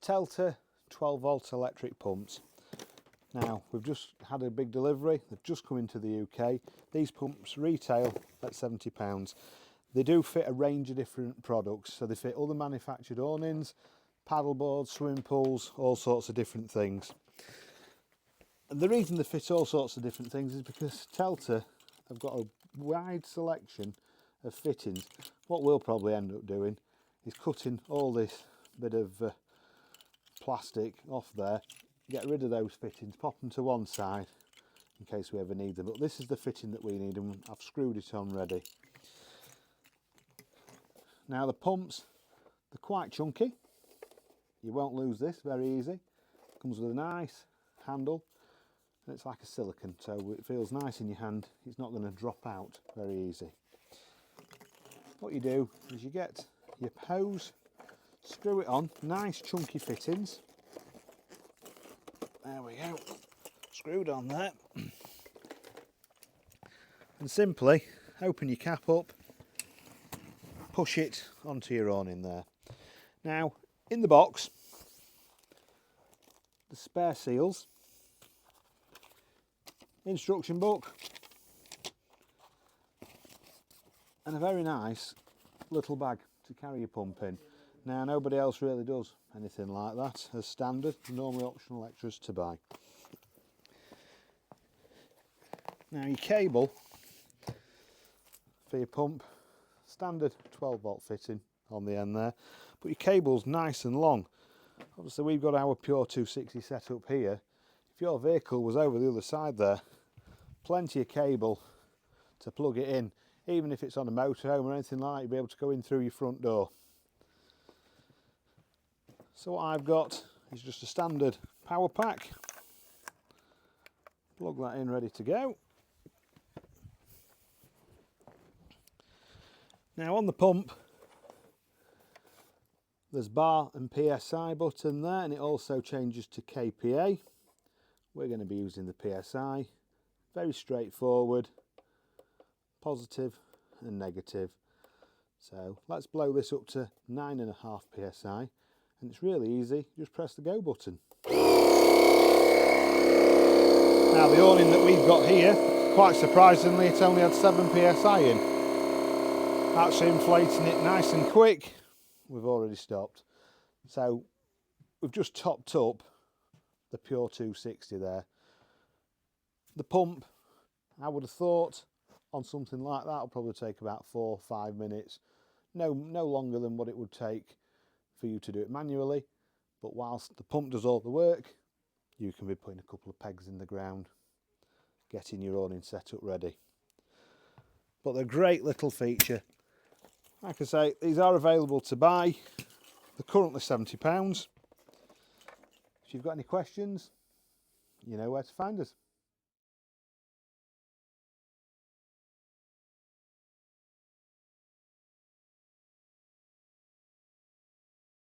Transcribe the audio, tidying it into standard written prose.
Telta 12 volt electric pumps. Now, we've just had a big delivery, they've just come into the UK. These pumps retail at £70. They do fit a range of different products, so they fit other manufactured awnings, paddle boards, swimming pools, all sorts of different things. And the reason they fit all sorts of different things is because Telta have got a wide selection of fittings. What we'll probably end up doing is cutting all this bit of plastic off there, get rid of those fittings, pop them to one side in case we ever need them. But this is the fitting that we need, and I've screwed it on ready. Now the pumps, they're quite chunky. You won't lose this very easy. Comes with a nice handle, and it's like a silicone, so it feels nice in your hand. It's not going to drop out very easy. What you do is you get your hose, screw it on, nice chunky fittings. There we go, screwed on there. And simply open your cap up, push it onto your awning there. Now, in the box, the spare seals, instruction book, and a very nice little bag to carry your pump in. Now, nobody else really does anything like that as standard, normally optional extras to buy. Now, your cable for your pump, standard 12 volt fitting on the end there, but your cable's nice and long. Obviously, we've got our Pure 260 set up here. If your vehicle was over the other side there, plenty of cable to plug it in. Even if it's on a motorhome or anything like that, you'll be able to go in through your front door. So what I've got is just a standard power pack. Plug that in, ready to go. Now on the pump, there's bar and PSI button there, and it also changes to kPa. We're going to be using the PSI. Very straightforward, positive and negative. So let's blow this up to 9.5 PSI. And it's really easy, just press the go button. Now the awning that we've got here, quite surprisingly, it's only had 7 PSI in. Actually inflating it nice and quick, we've already stopped. So we've just topped up the Pure 260 there. The pump, I would have thought on something like that will probably take about 4 or 5 minutes. No longer than what it would take for you to do it manually, but whilst the pump does all the work, you can be putting a couple of pegs in the ground, getting your awning set up ready. But they're a great little feature. Like I say, these are available to buy. They're currently £70. If you've got any questions, you know where to find us.